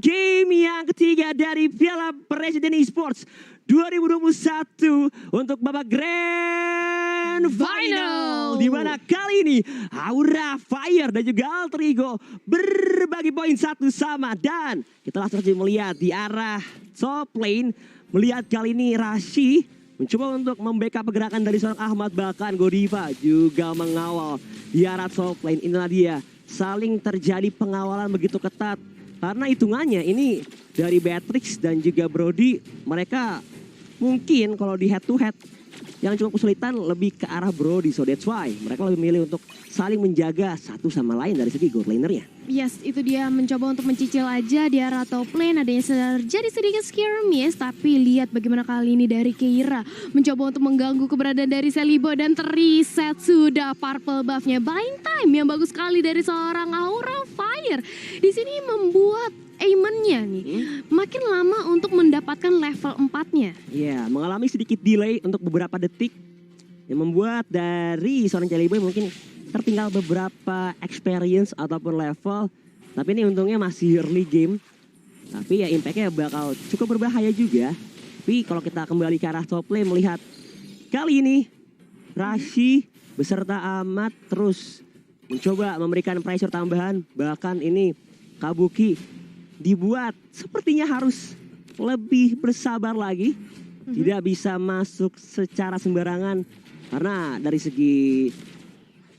Game yang ketiga dari Piala Presiden Esports 2021 untuk babak Grand Final. Di mana kali ini Aura Fire dan juga Alter Ego berbagi poin satu sama. Dan kita langsung saja melihat di arah top lane. Melihat kali ini Rashi mencoba untuk membackup pergerakan dari seorang Ahmad, bahkan Godiva juga mengawal di arah top lane. Inilah dia, saling terjadi pengawalan begitu ketat. Karena hitungannya ini dari Beatrix dan juga Brody, mereka mungkin kalau di head to head yang cukup kesulitan lebih ke arah Brody. So that's why mereka lebih memilih untuk saling menjaga satu sama lain dari segi gold lanernya. Yes, itu dia mencoba untuk mencicil aja di arah top lane. Adanya terjadi sedikit skirmish, tapi lihat bagaimana kali ini dari Keira mencoba untuk mengganggu keberadaan dari Celibo dan terreset sudah purple buff-nya. Buying time yang bagus sekali dari seorang Aura Fire. Di sini membuat aimannya nih makin lama untuk mendapatkan level 4-nya. Ya, mengalami sedikit delay untuk beberapa detik yang membuat dari seorang Celibo mungkin tertinggal beberapa experience ataupun level. Tapi ini untungnya masih early game. Tapi ya impact-nya bakal cukup berbahaya juga. Tapi kalau kita kembali ke arah top lane melihat kali ini Rashi beserta Ahmad terus mencoba memberikan pressure tambahan. Bahkan ini Kabuki dibuat sepertinya harus lebih bersabar lagi. Tidak bisa masuk secara sembarangan. Karena dari segi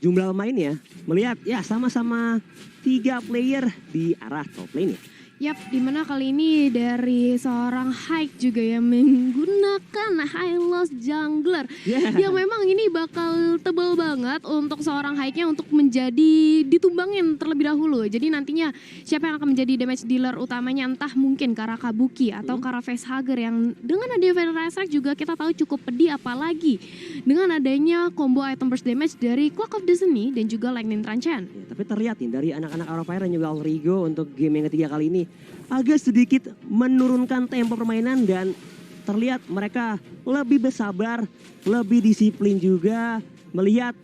jumlah pemainnya melihat ya sama-sama 3 player di arah top lane. Yap, dimana kali ini dari seorang Hike juga yang menggunakan High Loss Jungler. Yang memang ini bakal tebal banget untuk seorang Hike-nya untuk menjadi ditumbangin terlebih dahulu. Jadi nantinya siapa yang akan menjadi damage dealer utamanya, entah mungkin Kara Kabuki atau Kara Facehugger yang dengan adanya Venom Strike juga kita tahu cukup pedih, apalagi dengan adanya combo item burst damage dari Clock of Destiny dan juga Lightning Transcend. Ya, tapi terlihat nih dari anak-anak Aura Fire dan juga Alter Ego untuk game yang ketiga kali ini agak sedikit menurunkan tempo permainan dan terlihat mereka lebih bersabar, lebih disiplin juga. Melihat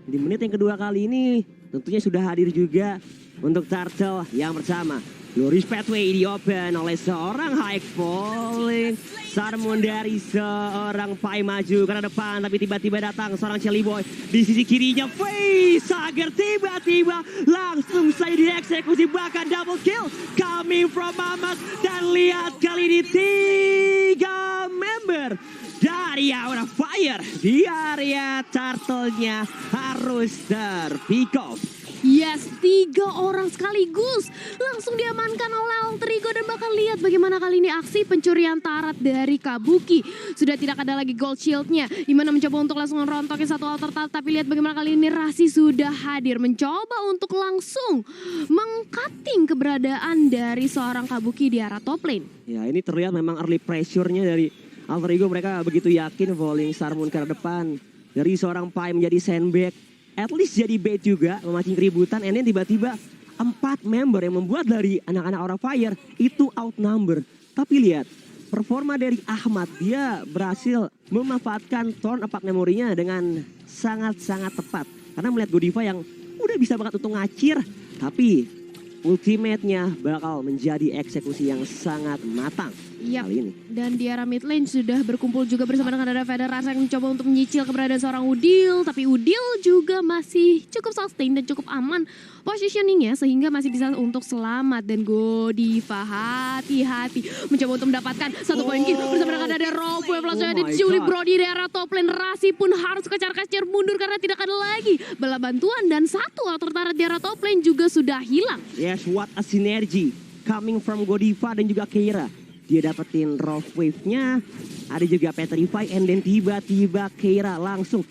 di menit yang kedua kali ini tentunya sudah hadir juga untuk Turtle yang pertama. Glorious Pathway di open oleh seorang Hike falling. Sarmon dari seorang Pai maju ke depan, tapi tiba-tiba datang seorang Celiboy di sisi kirinya. Facehugger tiba-tiba langsung saja dieksekusi, bahkan double kill coming from Ahmad. Dan lihat kali ini 3 member dari Aura Fire di area turtle-nya harus terpick off. Yes, 3 orang sekaligus langsung diamankan oleh Alter Ego. Dan bahkan lihat bagaimana kali ini aksi pencurian tarat dari Kabuki. Sudah tidak ada lagi gold shieldnya, dimana mencoba untuk langsung merontokin satu altar tarat. Tapi lihat bagaimana kali ini Rashi sudah hadir, mencoba untuk langsung mengcutting keberadaan dari seorang Kabuki di arah top lane. Ya, ini terlihat memang early pressure-nya dari Alter Ego. Mereka begitu yakin falling Sarmon ke depan. Dari seorang Pai menjadi sandbag, at least jadi bait juga, memancing keributan. And then tiba-tiba 4 member yang membuat dari anak-anak Aura Fire itu outnumber. Tapi lihat performa dari Ahmad, dia berhasil memanfaatkan turn apart memorinya dengan sangat-sangat tepat. Karena melihat Godiva yang udah bisa banget untuk ngacir, tapi ultimate-nya bakal menjadi eksekusi yang sangat matang. Yap. Kali ini. Dan di arah mid lane sudah berkumpul juga bersama dengan ada Federasi yang mencoba untuk menyicil keberadaan seorang Udil. Tapi Udil juga masih cukup sustain dan cukup aman positioningnya sehingga masih bisa untuk selamat. Dan Godiva hati-hati mencoba untuk mendapatkan satu poin kill bersama dengan ada Rob Wave. Langsung ada diculik Brody di arah top lane. Rashi pun harus kejar-kejar mundur karena tidak ada lagi bala bantuan. Dan satu altar tarat di arah top lane juga sudah hilang. Yes, what a synergy coming from Godiva dan juga Keira. Dia dapetin Rough Wave-nya, ada juga Petrify, and then tiba-tiba Keira langsung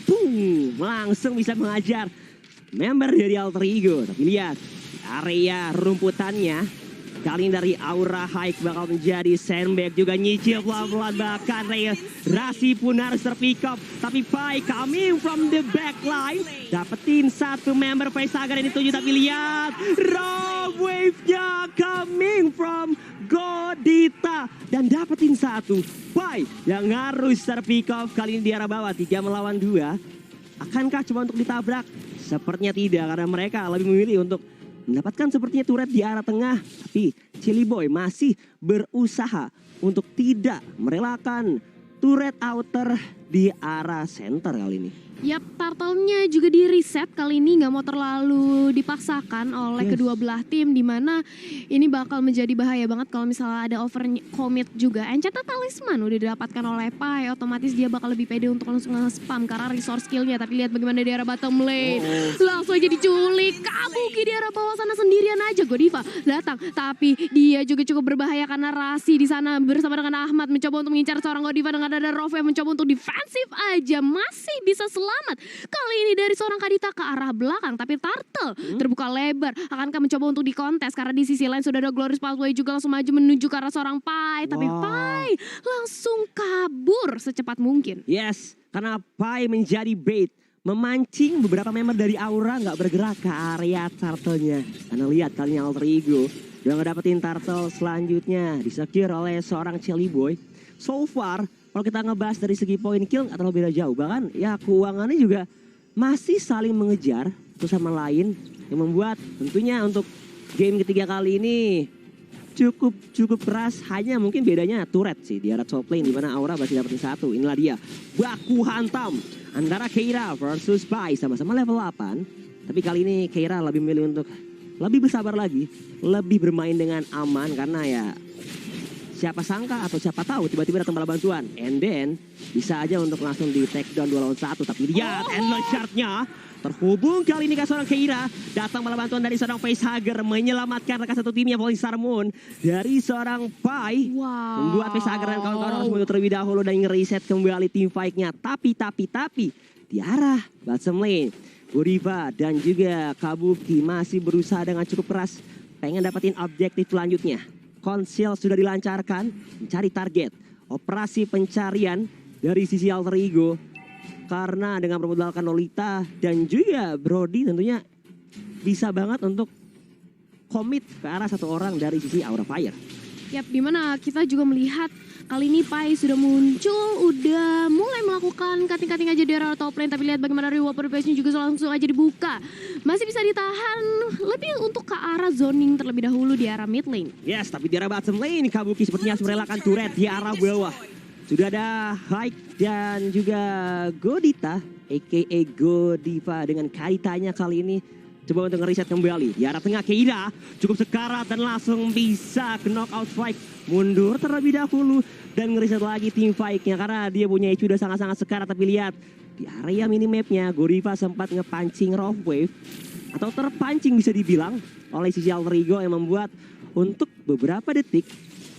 boom, langsung bisa mengajar member dari Alter Ego. Tapi lihat area rumputannya, kali ini dari Aura Hike bakal menjadi sandbag, juga nyicil pelan-pelan, bahkan Rashi pun harus terpick up. Tapi Pai coming from the backline, dapetin satu member Facehugger yang dituju. Tapi lihat Rob Wave-nya coming from Godita dan dapetin satu. Pai yang harus terpick off kali ini di arah bawah, 3 melawan 2. Akankah coba untuk ditabrak? Sepertinya tidak, karena mereka lebih memilih untuk mendapatkan sepertinya turret di arah tengah. Tapi Chili Boy masih berusaha untuk tidak merelakan turret outer di arah center kali ini. Yap, turtle-nya juga di reset kali ini, nggak mau terlalu dipaksakan oleh kedua belah tim, dimana ini bakal menjadi bahaya banget kalau misalnya ada over commit juga. Enchanted Talisman udah didapatkan oleh Pai, otomatis dia bakal lebih pede untuk langsung nge-spam karena resource skill-nya. Tapi lihat bagaimana di arah bottom lane, langsung aja diculik, Kabuki di arah bawah sana sendirian aja. Godiva datang, tapi dia juga cukup berbahaya karena Rasi di sana bersama dengan Ahmad mencoba untuk mengincar seorang Godiva dengan ada Rove yang mencoba untuk defensif aja, masih bisa selamat. Kali ini dari seorang Kadita ke arah belakang, tapi Turtle terbuka lebar. Akankah mencoba untuk dikontes karena di sisi lain sudah ada Glorious Pathway juga langsung maju menuju ke arah seorang Pai. Tapi Pai langsung kabur secepat mungkin. Yes, karena Pai menjadi bait, memancing beberapa member dari Aura nggak bergerak ke area Turtle-nya. Karena lihat kali ini Alter Ego udah ngedapetin Turtle selanjutnya, disecure oleh seorang Chili Boy. So far, kalau kita ngebahas dari segi poin kill nggak terlalu beda jauh. Bahkan ya keuangannya juga masih saling mengejar satu sama lain. Yang membuat tentunya untuk game ketiga kali ini cukup keras. Hanya mungkin bedanya turret sih di arah top lane. Dimana Aura masih dapetin satu. Inilah dia baku hantam antara Keira versus Pai. Sama-sama level 8. Tapi kali ini Keira lebih memilih untuk lebih bersabar lagi. Lebih bermain dengan aman karena ya siapa sangka atau siapa tahu tiba-tiba datang bala bantuan. And then bisa aja untuk langsung di take down 2 lawan 1. Tapi lihat endless shard-nya terhubung kali ini ke seorang Keira. Datang bala bantuan dari seorang Facehugger menyelamatkan rekan satu timnya Falling Star Moon dari seorang Pai. Membuat Facehugger dan kawan-kawan harus mundur terlebih dahulu dan nge-reset kembali tim fight-nya. Tapi di arah bottom lane Godiva dan juga Kabuki masih berusaha dengan cukup keras pengen dapetin objektif selanjutnya. Konsil sudah dilancarkan, mencari target. Operasi pencarian dari sisi Alter Ego. Karena dengan bermodalkan Lolita dan juga Brody tentunya bisa banget untuk komit ke arah satu orang dari sisi Aura Fire. Yap, dimana kita juga melihat kali ini Pai sudah muncul, udah mulai melakukan cutting-cutting aja di arah top lane. Tapi lihat bagaimana reward purpose-nya juga langsung aja dibuka. Masih bisa ditahan lebih untuk ke arah zoning terlebih dahulu di arah mid lane. Yes, tapi di arah bottom lane Kabuki sepertinya harus merelakan turret di arah bawah. Sudah ada Hike dan juga Godita, a.k.a. Godiva dengan Kaditanya kali ini. Coba untuk nge-reset kembali. Di arah tengah Keira cukup sekarat dan langsung bisa ke knockout strike. Mundur terlebih dahulu dan nge-reset lagi tim fight-nya karena dia punya EQ udah sangat-sangat sekarat. Tapi lihat di area minimapnya Godiva sempat ngepancing Rough Wave atau terpancing bisa dibilang oleh sisi Alter Ego yang membuat untuk beberapa detik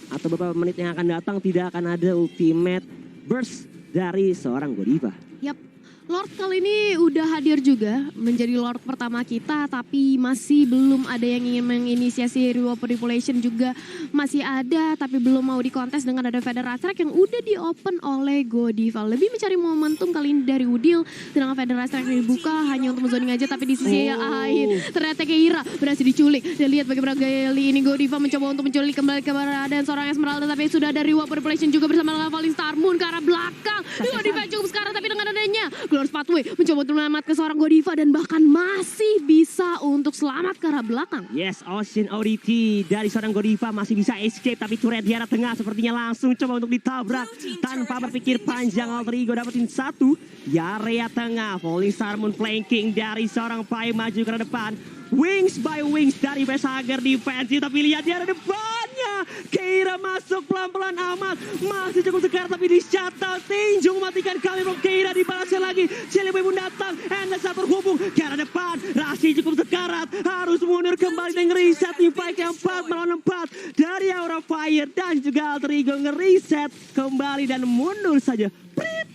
atau beberapa menit yang akan datang tidak akan ada ultimate burst dari seorang Godiva. Yap, Lord kali ini udah hadir juga menjadi Lord pertama kita, tapi masih belum ada yang ingin menginisiasi reward manipulation juga masih ada, tapi belum mau dikontes dengan ada Federasi Track yang udah di open oleh Godiva. Lebih mencari momentum kali ini dari Udil, sedangkan Federasi Track dibuka hanya untuk menzoning aja, tapi di sisi lain ternyata Keira berhasil diculik. Dan lihat bagaimana kali ini Godiva mencoba untuk menculik kembali keberadaan seorang Esmeralda, tapi sudah ada reward manipulation juga bersama dengan Falling Star Moon ke arah belakang. Godiva cukup sekarang, tapi dengan adanya Glorious Pathway mencoba untuk menyelamatkan seorang Godiva dan bahkan masih bisa untuk selamat ke arah belakang. Yes, Ocean Oddity dari seorang Godiva masih bisa escape, tapi turret di arah tengah sepertinya langsung coba untuk ditabrak tanpa berpikir panjang. Alter Ego dapetin satu di area tengah. Falling Star Moon flanking dari seorang Pai maju ke depan. Wings by wings dari Facehugger defensive, tapi lihat di arah depannya Keira masuk pelan-pelan amat, masih cukup segar tapi di shutdown. Tinju mematikan kali from Keira, dibalasnya lagi Chili Boy pun datang and satu terhubung ke arah depan. Rasi cukup sekarat, harus mundur kembali dan nge-reset di fight yang 4 melawan 4 dari Aura Fire dan juga Alter Ego nge-reset kembali dan mundur saja. Prit.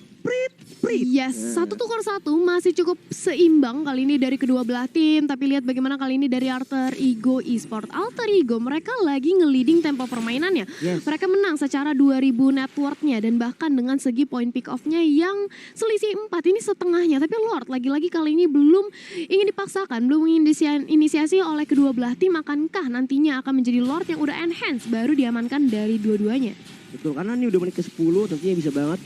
Yes, 1-1 masih cukup seimbang kali ini dari kedua belah tim. Tapi lihat bagaimana kali ini dari Alter Ego Esport. Alter Ego mereka lagi nge-leading tempo permainannya. Yes. Mereka menang secara 2000 networknya dan bahkan dengan segi point pick off-nya yang selisih 4 ini setengahnya. Tapi Lord lagi-lagi kali ini belum ingin dipaksakan, belum inisiasi oleh kedua belah tim. Akankah nantinya akan menjadi Lord yang udah enhance baru diamankan dari dua-duanya? Betul, karena ini udah menit ke-10 tentunya bisa banget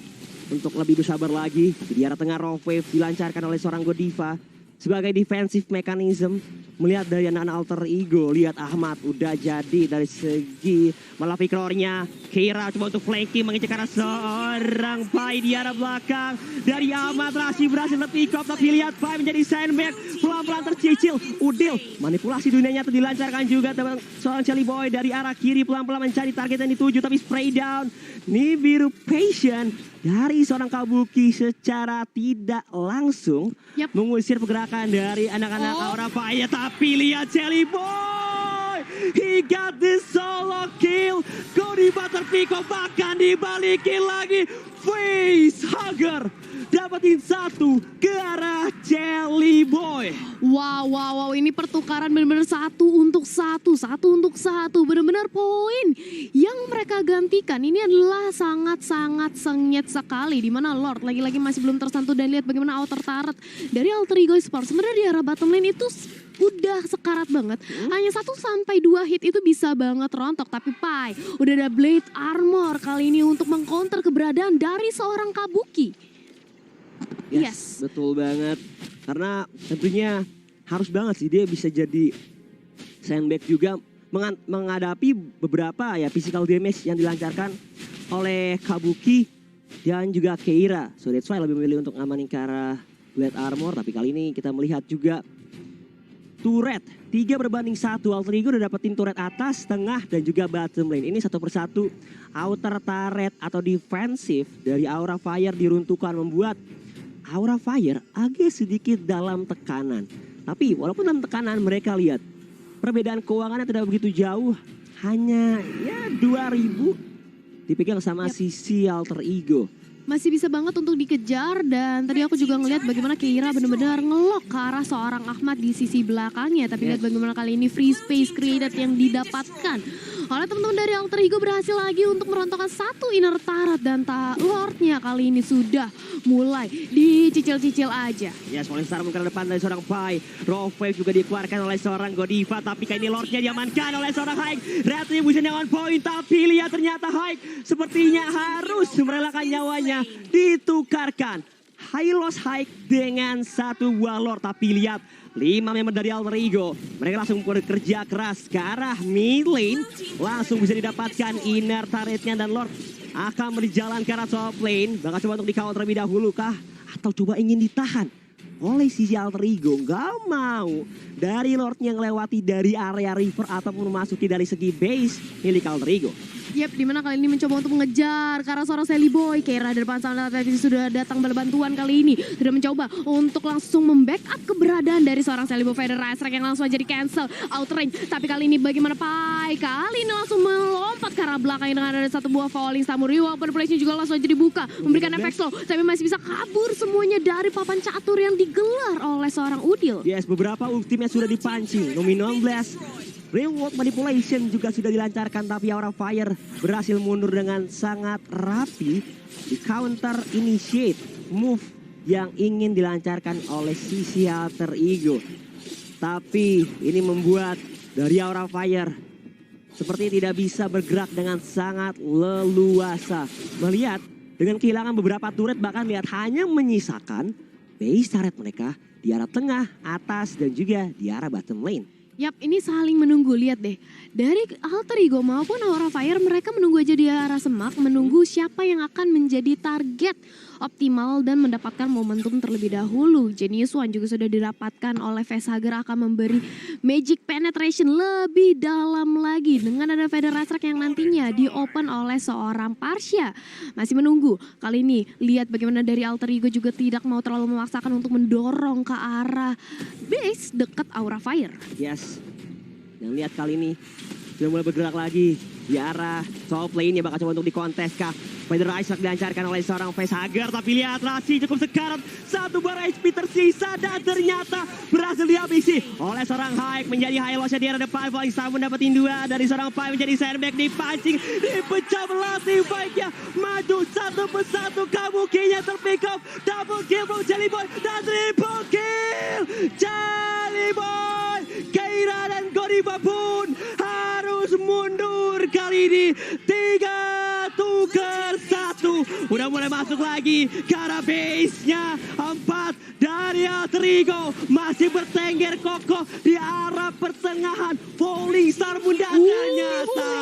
untuk lebih bersabar lagi. Tapi di arah tengah Rough Wave dilancarkan oleh seorang Godiva. sebagai defensive mechanism. Melihat dari anak-anak alter ego, lihat Ahmad udah jadi dari segi malah pick-roll-nya. Keira coba untuk flanking mengincar karena seorang Pai di arah belakang. Dari Ahmad Rashid berhasil pick up, tapi lihat Pai menjadi sandbag. Pelan-pelan tercicil. Udil manipulasi dunianya dilancarkan juga. Seorang Charlie Boy dari arah kiri pelan-pelan mencari target yang dituju, tapi spray down. Nibiru patient dari seorang Kabuki secara tidak langsung mengusir pergerakan dari anak-anak Aura Fire. Tapi lihat Charlie Boy, he got this solo kill. Godiva terpick up, bahkan dibalikin lagi. Face hugger dapetin satu ke arah Jelly Boy. Wow, ini pertukaran benar-benar satu untuk satu. Benar-benar poin yang mereka gantikan ini adalah sangat-sangat sengit sekali. Dimana Lord lagi-lagi masih belum tersentuh, dan lihat bagaimana outer turret dari Alter Ego Esports. Sebenarnya di arah bottom lane itu udah sekarat banget. Hanya 1-2 hit itu bisa banget rontok. Tapi Pai udah ada Blade Armor kali ini untuk mengcounter keberadaan dari seorang Kabuki. Yes. Betul banget. Karena tentunya harus banget sih dia bisa jadi sandbag juga menghadapi beberapa ya physical damage yang dilancarkan oleh Kabuki dan juga Keira. So that's why lebih memilih untuk ngamanin ke arah Blade Armor. Tapi kali ini kita melihat juga turret 3-1. Alter Ego udah dapetin turret atas, tengah, dan juga bottom lane. Ini satu persatu outer turret atau defensif dari Aura Fire diruntuhkan, membuat Aura Fire agak sedikit dalam tekanan. Tapi walaupun dalam tekanan, mereka lihat perbedaan keuangannya tidak begitu jauh. Hanya ya 2000 dipegang sama sisi Alter Ego. Masih bisa banget untuk dikejar, dan tadi aku juga ngelihat bagaimana Keira benar-benar ngelok ke arah seorang Ahmad di sisi belakangnya. Tapi lihat bagaimana kali ini free space created yang didapatkan oleh teman-teman dari Alter Ego, berhasil lagi untuk merontokkan satu inner turret, dan Lordnya kali ini sudah mulai dicicil-cicil aja. Yes, Falling Star ke depan dari seorang Pai. Raw Wave juga dikeluarkan oleh seorang Godiva, tapi kali ini Lordnya diamankan oleh seorang Haik. Retribution yang on point, tapi lihat ternyata Haik sepertinya harus merelakan nyawanya ditukarkan. Hylos Haik dengan satu buah Lord, tapi lihat 5 member dari Alter Ego. Mereka langsung bekerja keras ke arah mid lane. Langsung bisa didapatkan inner turretnya, dan Lord akan berjalan ke arah top lane. Bakal coba untuk di counter terlebih dahulu kah? Atau coba ingin ditahan oleh sisi Alter Ego? Gak mau. Dari Lordnya ngelewati dari area river ataupun memasuki dari segi base milik Alter Ego. Yap, dimana kali ini mencoba untuk mengejar ke arah seorang Sally Boy. Keira dari depan sana sudah datang berbantuan kali ini. Sudah mencoba untuk langsung membackup keberadaan dari seorang Sally Boy. Federer Strike yang langsung aja di cancel out range. Tapi kali ini bagaimana Pai? Kali ini langsung melompat ke arah belakang dengan ada satu buah Falling Star. Reward Place juga langsung aja dibuka. Memberikan efek slow. Tapi masih bisa kabur semuanya dari papan catur yang digelar oleh seorang Udil. Yes, beberapa ultimate sudah dipancing. Luminon Blast, Reward Manipulation juga sudah dilancarkan, tapi Aura Fire berhasil mundur dengan sangat rapi di counter initiate move yang ingin dilancarkan oleh sisi Alter Ego. Tapi ini membuat dari Aura Fire seperti tidak bisa bergerak dengan sangat leluasa. Melihat dengan kehilangan beberapa turret, bahkan lihat hanya menyisakan base turret mereka di arah tengah, atas, dan juga di arah bottom lane. Yap, ini saling menunggu. Lihat deh, dari Alter Ego maupun Aura Fire mereka menunggu aja di arah semak, menunggu siapa yang akan menjadi target optimal dan mendapatkan momentum terlebih dahulu. Genius One juga sudah didapatkan oleh Facehugger, akan memberi magic penetration lebih dalam lagi dengan ada Federer Strike yang nantinya di open oleh seorang Parsha. Masih menunggu. Kali ini lihat bagaimana dari Alter Ego juga tidak mau terlalu memaksakan untuk mendorong ke arah base dekat Aura Fire. Yes, yang lihat kali ini sudah mulai bergerak lagi di arah top lane, ya bakal coba untuk dikontes kah. Federer Strike dilancarkan oleh seorang Facehugger, tapi lihat Rasi cukup sekarat, satu bar HP tersisa, dan ternyata berhasil dihabisi oleh seorang Haik. Menjadi high loss di arah depan. Falling Star pun dapetin 2 dari seorang Pai, menjadi sandbag, dipancing, dipecah belah. Tim baiknya maju satu persatu, Kabukinya terpick up, double kill from Jelly Boy, dan triple kill Jelly Boy. Keira dan Godiva pun harus mundur kali ini. 3-1 udah mulai masuk lagi ke arah base-nya. 4 dari Alter Ego masih bertengger kokoh di arah pertengahan. Falling Star Bunda ternyata.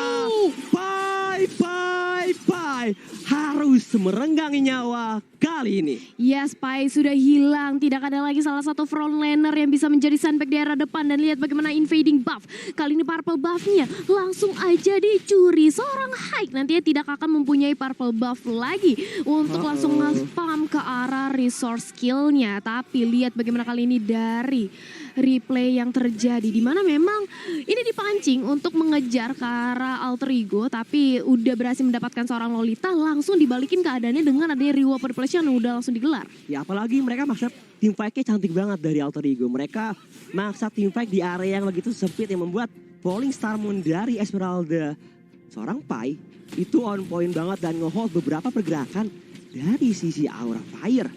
Pai harus merenggangi nyawa kali ini. Yes, Pai sudah hilang. Tidak ada lagi salah satu frontlaner yang bisa menjadi sandbag di arah depan. Dan lihat bagaimana invading buff. Kali ini purple buffnya langsung aja dicuri. Seorang Hike nantinya tidak akan mempunyai purple buff lagi untuk langsung nge-spam ke arah resource skillnya. Tapi lihat bagaimana kali ini dari replay yang terjadi, di mana memang ini dipancing untuk mengejar ke arah Alter Ego, tapi udah berhasil mendapatkan seorang Lolita, langsung dibalikin keadaannya dengan adanya reward manipulation yang udah langsung digelar. Ya apalagi mereka maksa team fight-nya cantik banget dari Alter Ego. Mereka maksa team fight di area yang begitu sempit yang membuat Falling Star Moon dari Esmeralda, seorang Pai, itu on point banget dan nge-hold beberapa pergerakan dari sisi Aura Fire.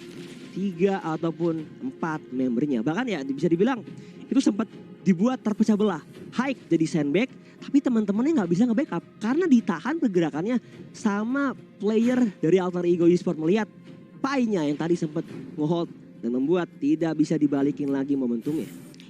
3 ataupun 4 membernya. Bahkan ya bisa dibilang itu sempat dibuat terpecah belah. Hike jadi sandbag, tapi teman-temannya nggak bisa nge-backup karena ditahan pergerakannya sama player dari Alter Ego Esports. Melihat Pai-nya yang tadi sempat nge-hold dan membuat tidak bisa dibalikin lagi momentumnya.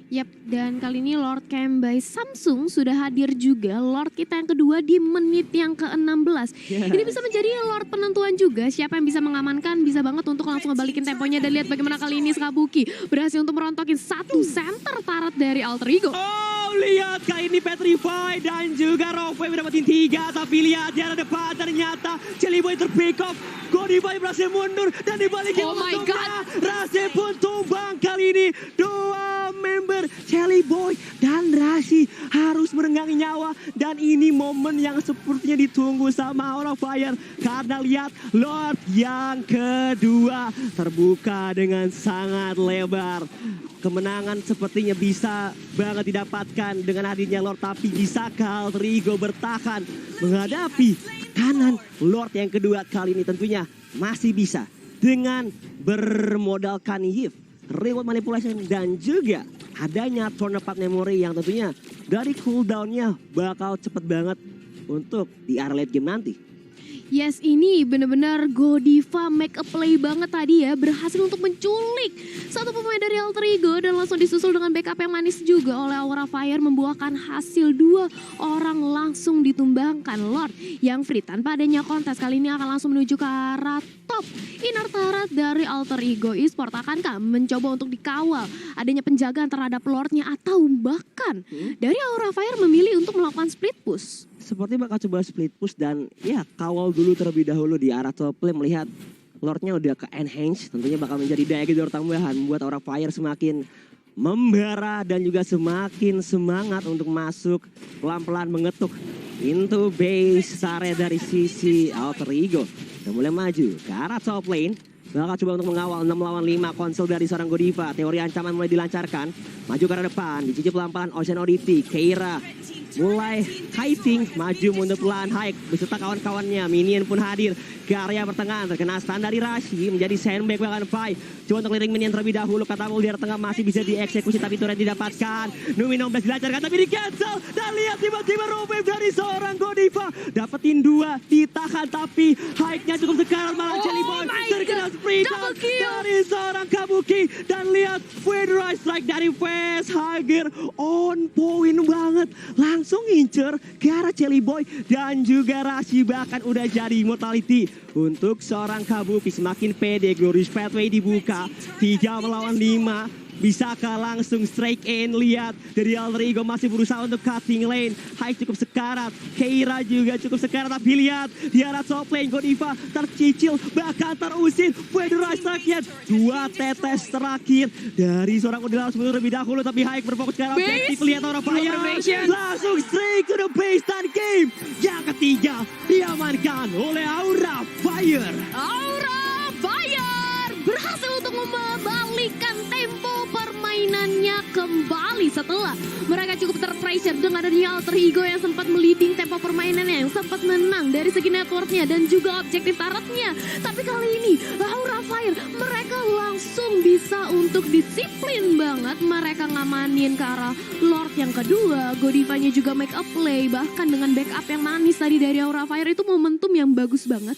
Yap, dan kali ini Lord Camp by Samsung sudah hadir juga. Lord kita yang kedua di menit yang ke-16. Yes. Ini bisa menjadi Lord penentuan juga. Siapa yang bisa mengamankan, bisa banget untuk langsung ngebalikin temponya. Dan lihat bagaimana kali ini Skabuki berhasil untuk merontokin satu center turret dari Alter Ego. Oh, lihat kali ini Petrify dan juga Rockboy mendapatin 3. Tapi lihat di arah depan ternyata Jelly Boy terpick off. Godify berhasil mundur dan dibalikin. Oh my God. Razi pun tumbang kali ini. 2 member Jelly Boy dan Razi harus merenggangi nyawa. Dan ini momen yang sepertinya ditunggu sama Aura Fire. Karena lihat Lord yang kedua terbuka dengan sangat lebar. Kemenangan sepertinya bisa banget didapatkan dengan hadirnya Lord. Tapi bisakah Alter Ego bertahan menghadapi kanan Lord yang kedua kali ini? Tentunya masih bisa dengan bermodalkan Yves, reward manipulation dan juga adanya turn apart memory yang tentunya dari cooldownnya bakal cepet banget untuk di area late game nanti. Yes, ini benar-benar Godiva make a play banget tadi ya. Berhasil untuk menculik satu pemain dari Alter Ego dan langsung disusul dengan backup yang manis juga oleh Aura Fire. Membuahkan hasil 2 orang langsung ditumbangkan. Lord yang free tanpa adanya kontes kali ini akan langsung menuju ke arah top inner turret dari Alter Ego Esports. Akankah mencoba untuk dikawal adanya penjagaan terhadap Lordnya, atau bahkan dari Aura Fire memilih untuk melakukan split push? Seperti bakal coba split push dan ya kawal dulu terlebih dahulu di arah top lane. Melihat Lordnya udah ke enhance, tentunya bakal menjadi daya gedor tambahan membuat Aura Fire semakin membara dan juga semakin semangat untuk masuk pelan-pelan mengetuk into base area dari sisi Alter Ego. Dan mulai maju ke arah top lane. Bakal coba untuk mengawal 6 lawan 5 konsol dari seorang Godiva. Teori ancaman mulai dilancarkan. Maju ke arah depan, dicicip pelan-pelan Ocean Oddity. Keira mulai kiting, maju mundur pelan Hike beserta kawan-kawannya. Minion pun hadir ke area pertengahan, terkena stun dari Rashi, menjadi sandbag bahkan Pai. Coba untuk clearing minion terlebih dahulu, kata di area tengah masih bisa dieksekusi tapi turret didapatkan. Numi 16 dilancarkan tapi di cancel. Dan lihat tiba-tiba robek dari seorang Godiva, dapetin 2, ditahan tapi Hike-nya cukup sekarat, malah Jelly Boy terkena sprint dari seorang Kabuki. Dan lihat Federal Strike dari Fast Hager on point banget, langsung ngincer ke arah Jelly Boy dan juga Rashi, bahkan udah jadi mortality untuk seorang Kabuki. Semakin pede, Glorious Pathway dibuka 3 melawan 5. Bisakah langsung strike in? Lihat dari Alter Ego masih berusaha untuk cutting lane. Hike cukup sekarat, Keira juga cukup sekarat. Tapi lihat di arah top lane Godiva tercicil bahkan terusir. Federal Strike 2 tetes terakhir dari seorang Godiva lebih dahulu. Tapi Hike berfokus ke arah objektif. Lihat Aura Fire langsung straight to the base dan game yang ketiga diamankan oleh Aura Fire. Aura Fire berhasil untuk membalikan tempo permainannya kembali setelah mereka cukup terpressure dengan adanya Alter Ego yang sempat meliding tempo permainannya, yang sempat menang dari segi networknya dan juga objektif tarotnya. Tapi kali ini Aura Fire mereka langsung bisa untuk disiplin banget. Mereka ngamanin ke arah Lord yang kedua. Godivanya juga make a play, bahkan dengan backup yang manis tadi dari Aura Fire. Itu momentum yang bagus banget.